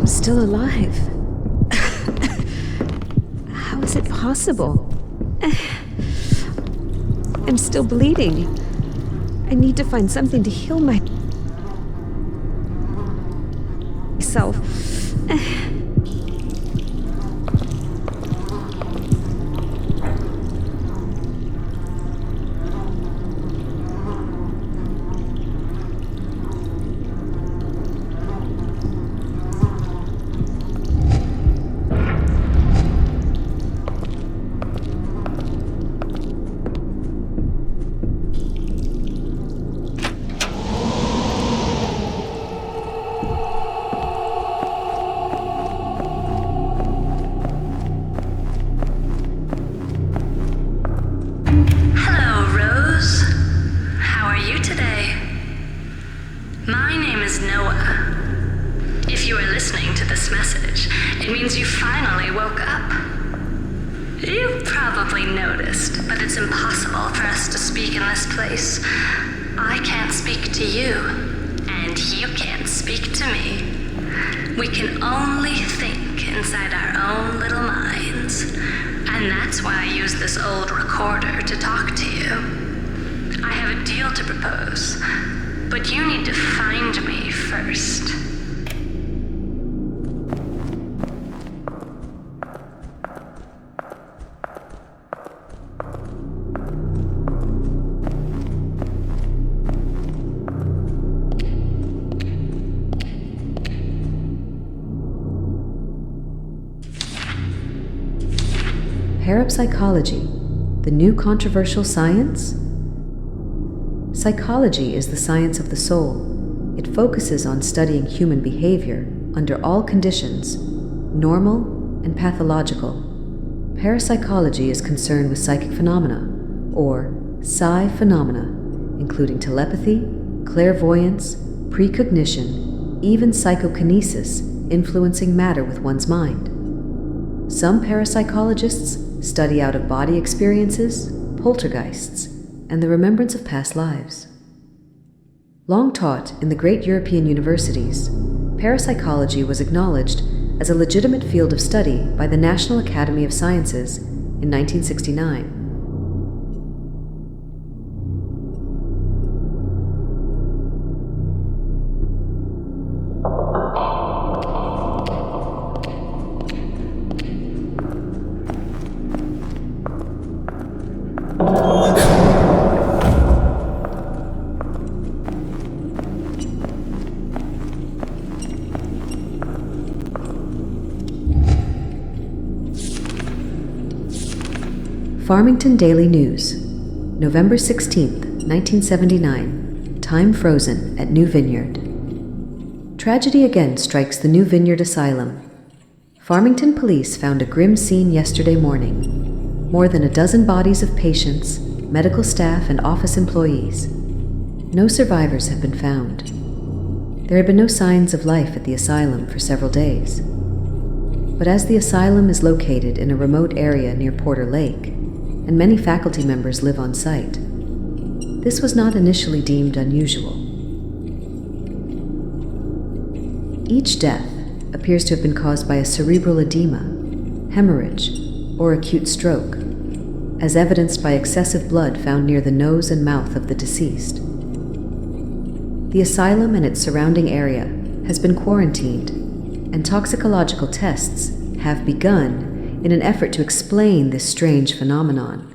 I'm still alive. How is it possible? I'm still bleeding. I need to find something to heal myself. We can only think inside our own little minds. And that's why I use this old recorder to talk to you. I have a deal to propose, but you need to find me first. Parapsychology, the new controversial science? Psychology is the science of the soul. It focuses on studying human behavior under all conditions, normal and pathological. Parapsychology is concerned with psychic phenomena, or psi phenomena, including telepathy, clairvoyance, precognition, even psychokinesis, influencing matter with one's mind. Some parapsychologists study out-of-body experiences, poltergeists, and the remembrance of past lives. Long taught in the great European universities, parapsychology was acknowledged as a legitimate field of study by the National Academy of Sciences in 1969. Farmington Daily News, November 16, 1979, time frozen at New Vineyard. Tragedy again strikes the New Vineyard Asylum. Farmington police found a grim scene yesterday morning. More than a dozen bodies of patients, medical staff, and office employees. No survivors have been found. There had been no signs of life at the asylum for several days. But as the asylum is located in a remote area near Porter Lake, and many faculty members live on site, this was not initially deemed unusual. Each death appears to have been caused by a cerebral edema, hemorrhage, or acute stroke, as evidenced by excessive blood found near the nose and mouth of the deceased. The asylum and its surrounding area has been quarantined, and toxicological tests have begun in an effort to explain this strange phenomenon.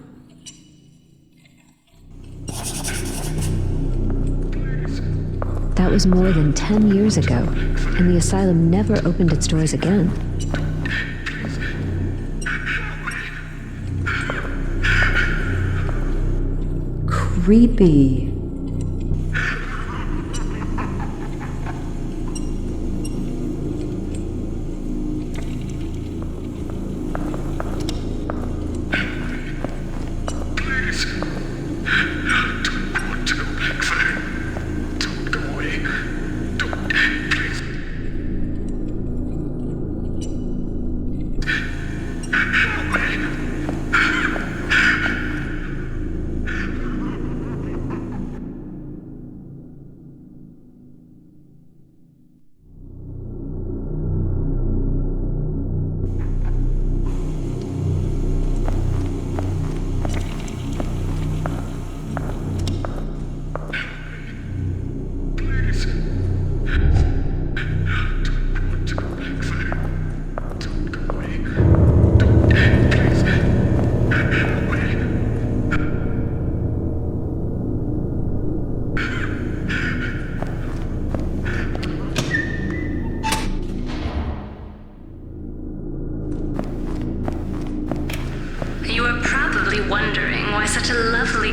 That was more than 10 years ago, and the asylum never opened its doors again. Creepy.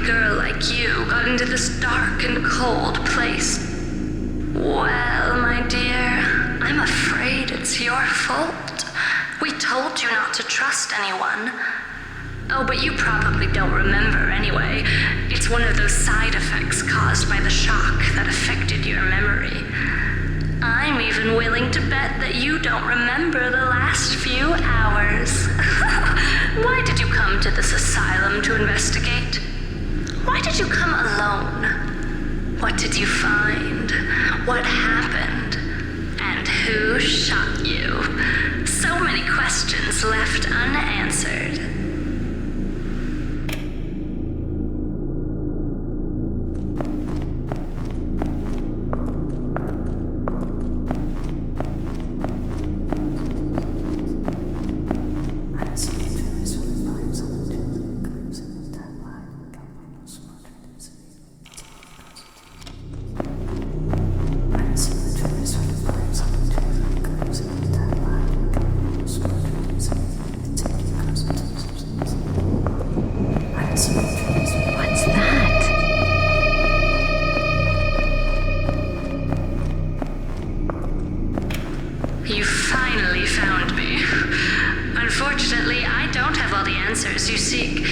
girl like you got into this dark and cold place? Well, my dear, I'm afraid it's your fault. We told you not to trust anyone. Oh, but you probably don't remember anyway. It's one of those side effects caused by the shock that affected your memory. I'm even willing to bet that you don't remember the last few hours. Why did you come to this asylum to investigate? Why did you come alone? What did you find? What happened? And who shot you? So many questions left unanswered. You finally found me. Unfortunately, I don't have all the answers you seek,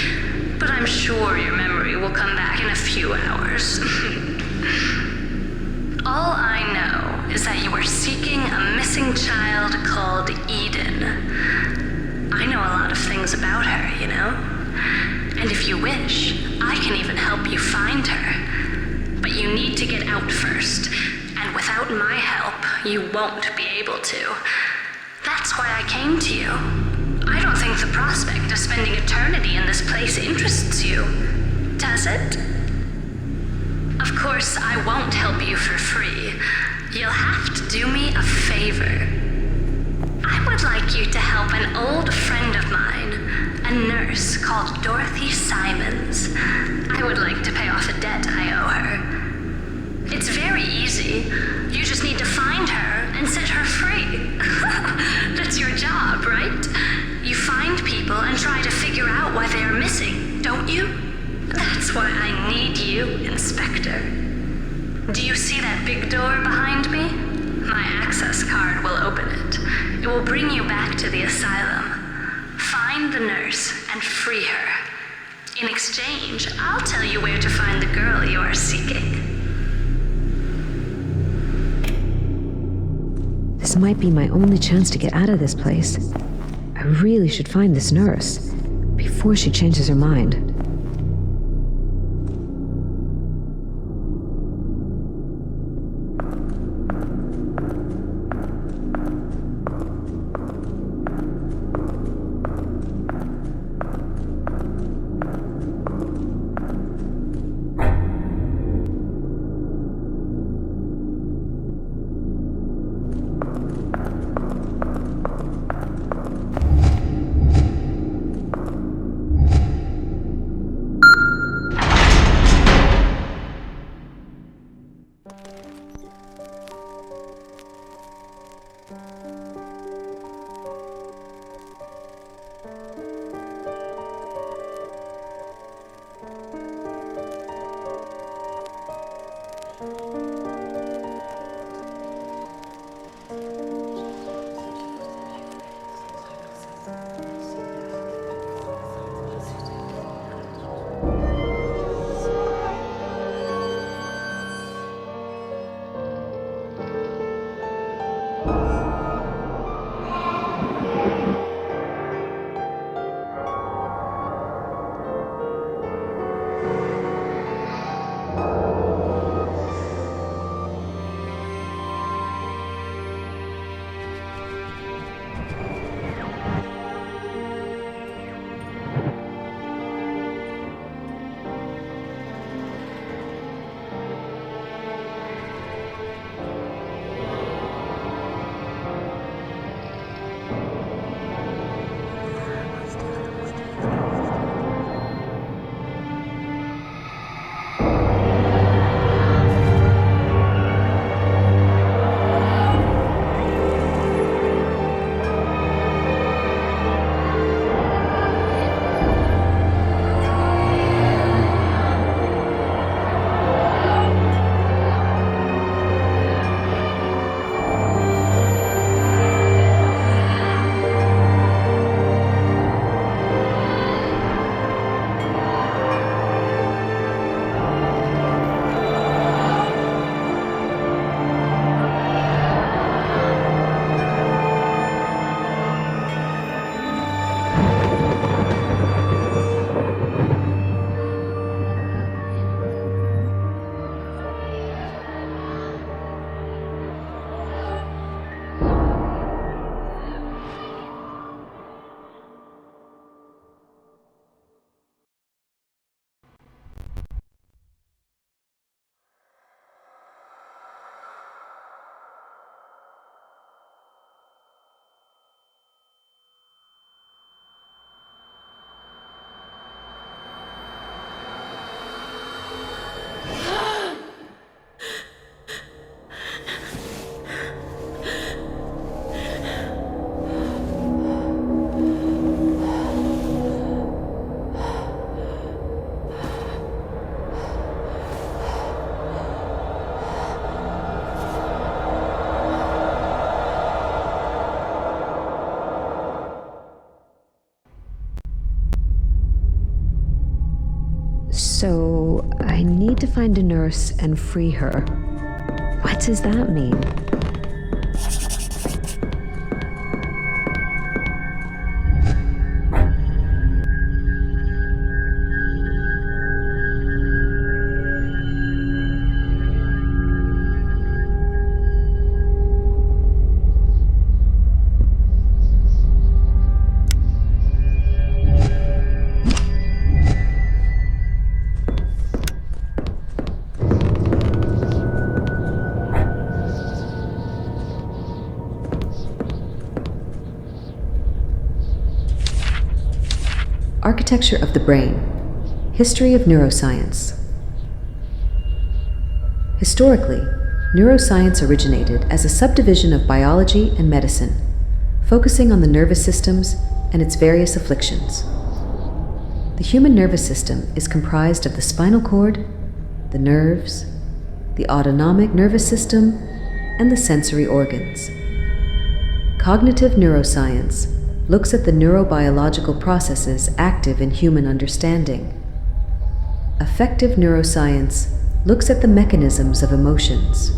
but I'm sure your memory will come back in a few hours. All I know is that you were seeking a missing child called Eden. I know a lot of things about her, you know? And if you wish, I can even help you find her. But you need to get out first. And without my help, you won't be able to. That's why I came to you. I don't think the prospect of spending eternity in this place interests you. Does it? Of course, I won't help you for free. You'll have to do me a favor. I would like you to help an old friend of mine, a nurse called Dorothy Simons. I would like to pay off a debt I owe her. It's very easy. You just need to find her and set her free. That's your job, right? You find people and try to figure out why they are missing, don't you? That's why I need you, Inspector. Do you see that big door behind me? My access card will open it. It will bring you back to the asylum. Find the nurse and free her. In exchange, I'll tell you where to find the girl you are seeking. This might be my only chance to get out of this place. I really should find this nurse before she changes her mind. I need to find a nurse and free her. What does that mean? Architecture of the Brain. History of Neuroscience. Historically, neuroscience originated as a subdivision of biology and medicine, focusing on the nervous systems and its various afflictions. The human nervous system is comprised of the spinal cord, the nerves, the autonomic nervous system, and the sensory organs. Cognitive neuroscience looks at the neurobiological processes active in human understanding. Affective neuroscience looks at the mechanisms of emotions.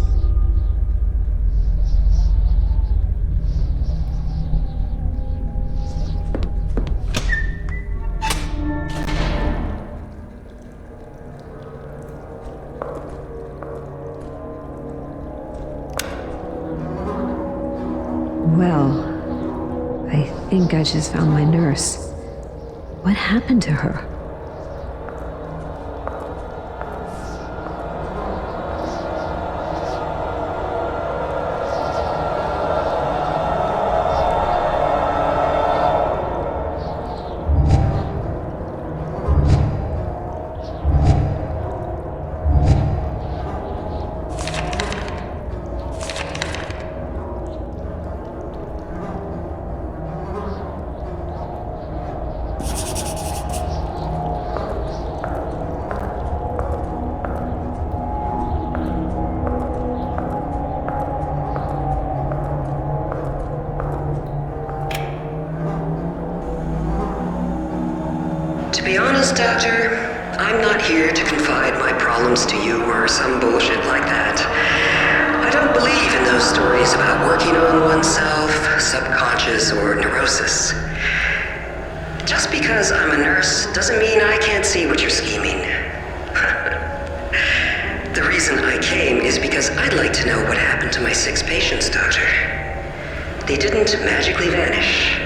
Well, I think I just found my nurse. What happened to her? To be honest, Doctor, I'm not here to confide my problems to you or some bullshit like that. I don't believe in those stories about working on oneself, subconscious, or neurosis. Just because I'm a nurse doesn't mean I can't see what you're scheming. The reason I came is because I'd like to know what happened to my 6 patients, Doctor. They didn't magically vanish.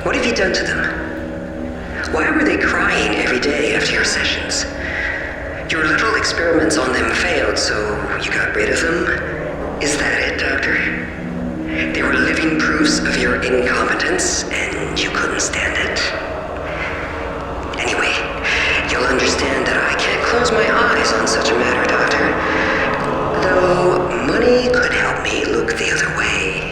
What have you done to them? Why were they crying every day after your sessions? Your little experiments on them failed, so you got rid of them? Is that it, Doctor? They were living proofs of your incompetence, and you couldn't stand it? Anyway, you'll understand that I can't close my eyes on such a matter, Doctor. Though money could help me look the other way.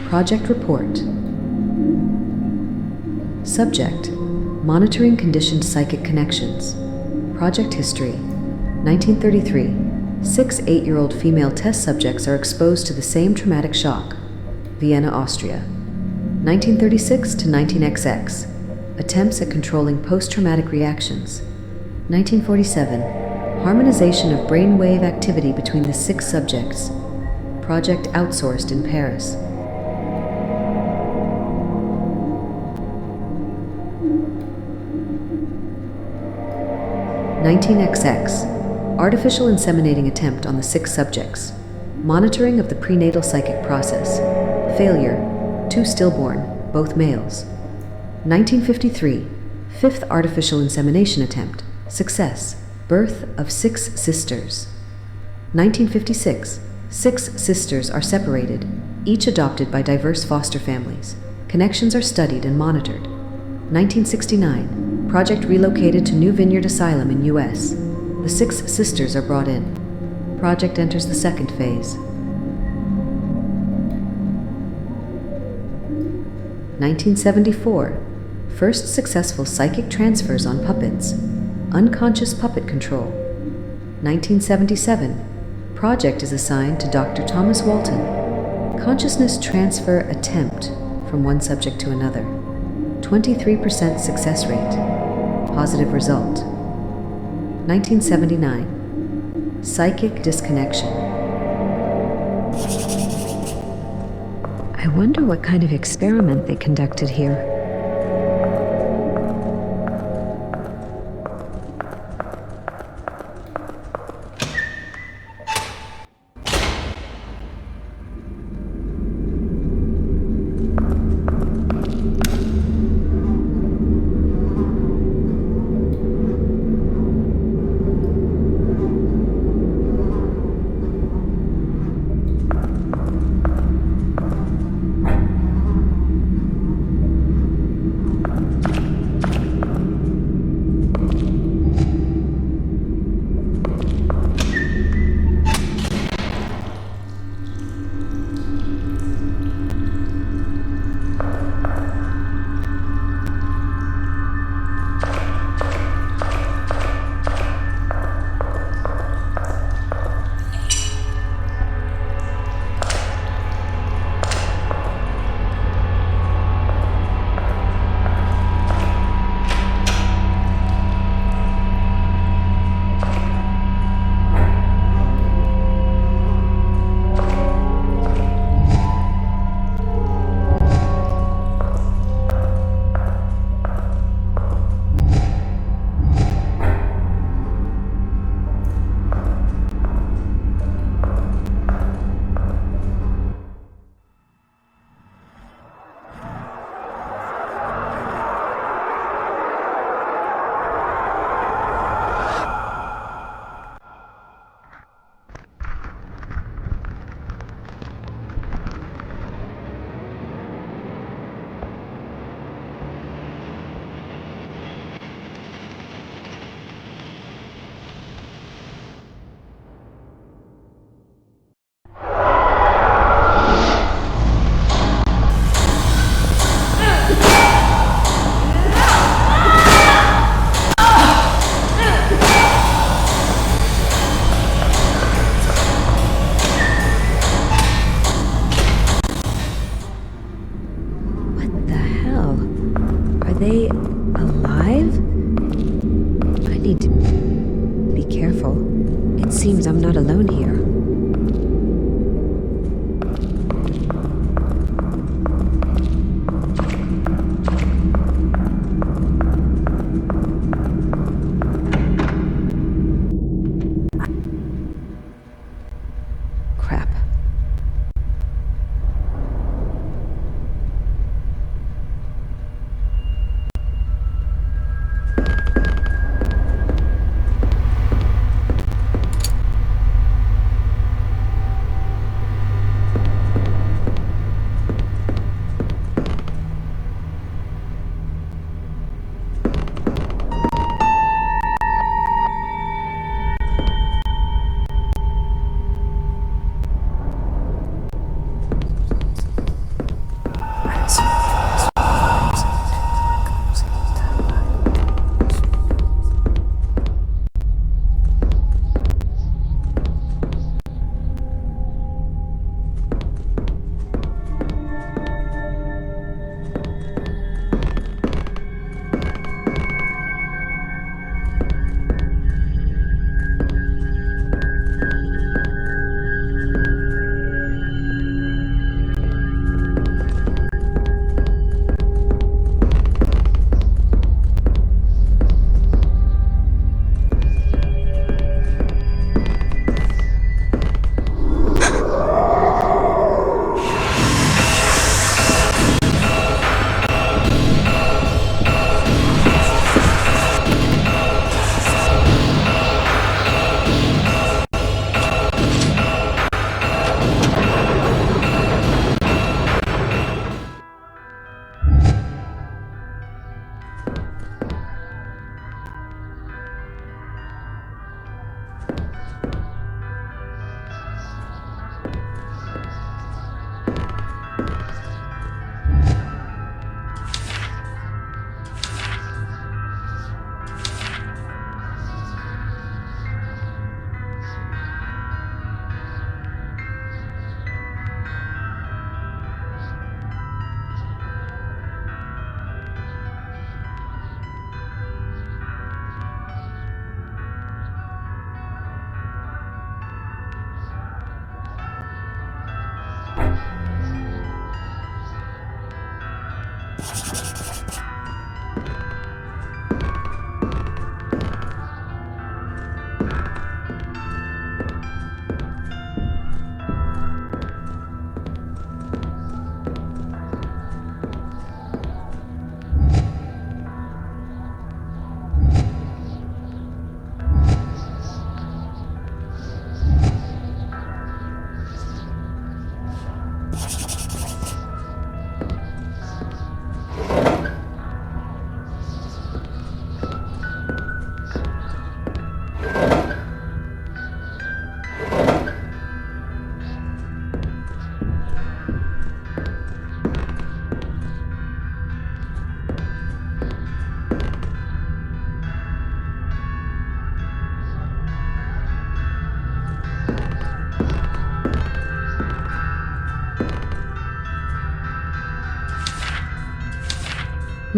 Project Report. Subject: Monitoring Conditioned Psychic Connections. Project History: 1933. 6 8-year-old female test subjects are exposed to the same traumatic shock. Vienna, Austria. 1936 to 19XX. Attempts at controlling post-traumatic reactions. 1947. Harmonization of brainwave activity between the 6 subjects. Project outsourced in Paris. 19XX. Artificial inseminating attempt on the 6 subjects. Monitoring of the prenatal psychic process. Failure. 2 stillborn, both males. 1953. 5th artificial insemination attempt. Success. Birth of 6 sisters. 1956. 6 sisters are separated, each adopted by diverse foster families. Connections are studied and monitored. 1969. Project relocated to New Vineyard Asylum in U.S. The 6 sisters are brought in. Project enters the 2nd phase. 1974. First successful psychic transfers on puppets. Unconscious puppet control. 1977. Project is assigned to Dr. Thomas Walton. Consciousness transfer attempt from one subject to another. 23% success rate. Positive result. 1979. Psychic disconnection. I wonder what kind of experiment they conducted here.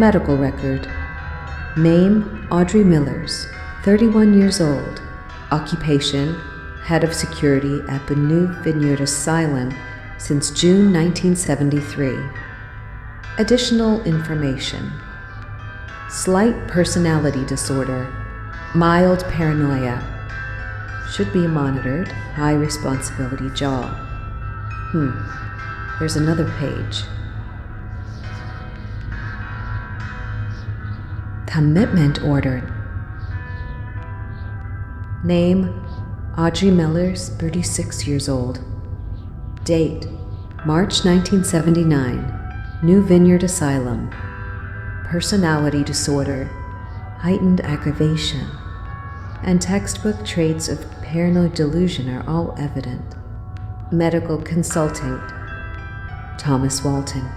Medical record. Name, Audrey Millers, 31 years old. Occupation, head of security at the New Vineyard Asylum since June 1973. Additional information. Slight personality disorder, mild paranoia. Should be monitored, high responsibility job. There's another page. Commitment order. Name, Audrey Millers, 36 years old. Date, March 1979, New Vineyard Asylum. Personality disorder, heightened aggravation, and textbook traits of paranoid delusion are all evident. Medical consultant, Thomas Walton.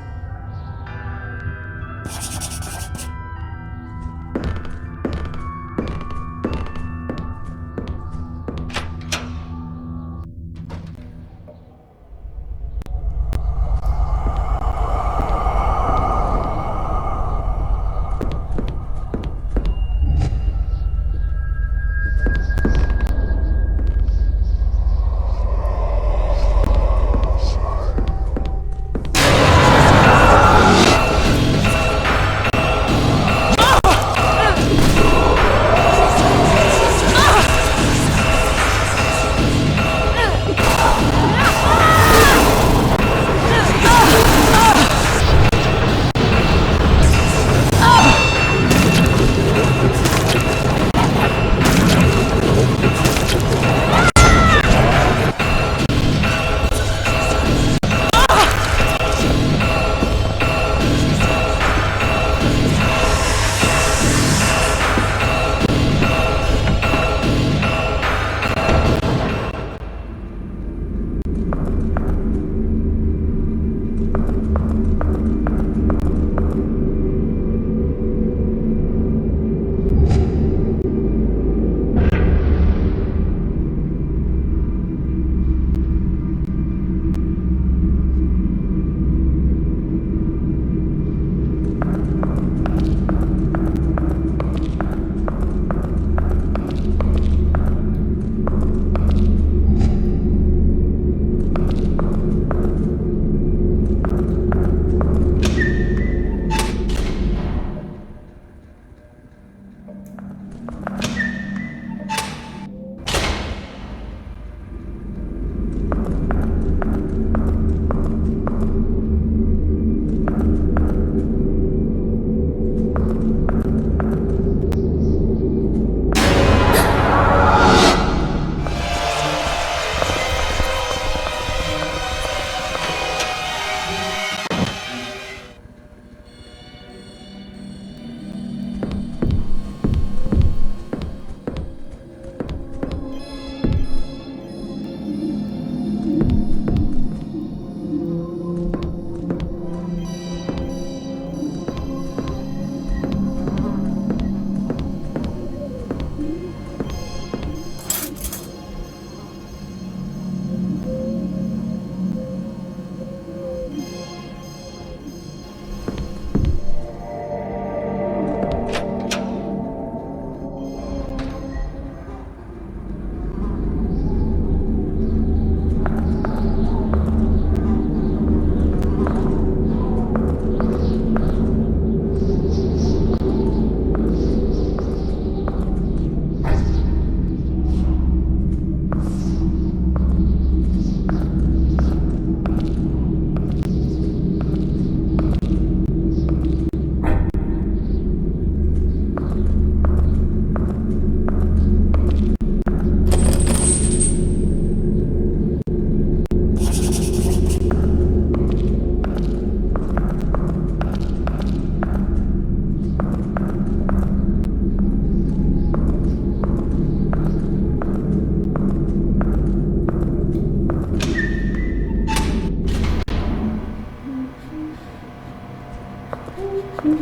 Girl.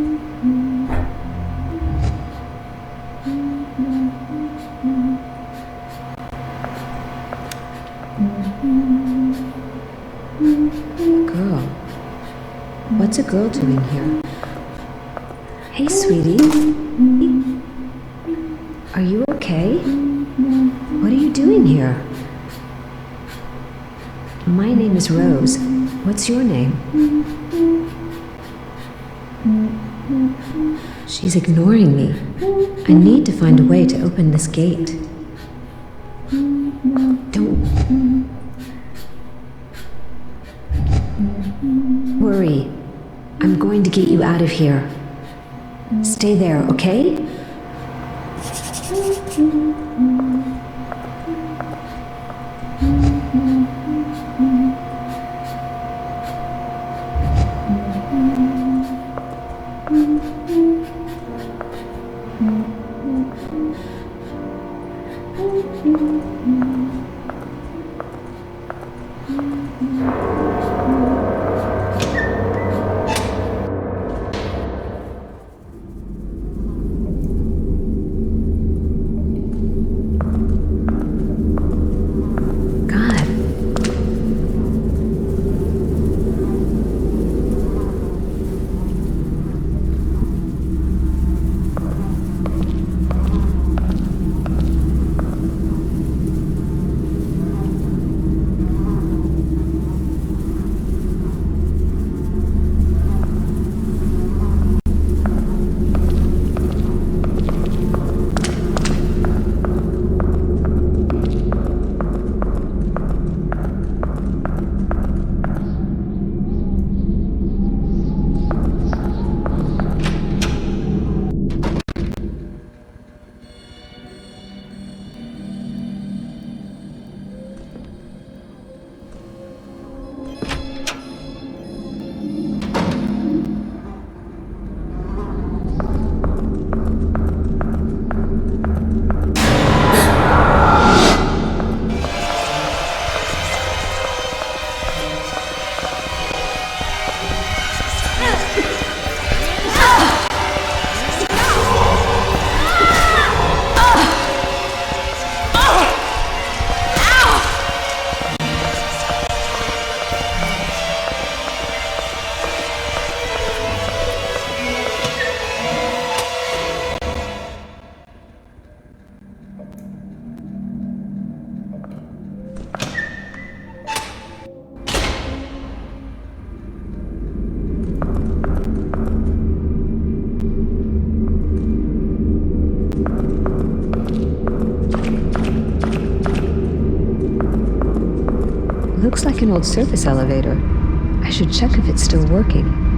What's a girl doing here? Hey, sweetie. Are you okay? What are you doing here? My name is Rose. What's your name? She's ignoring me. I need to find a way to open this gate. Don't worry. I'm going to get you out of here. Stay there, okay? Looks like an old surface elevator. I should check if it's still working.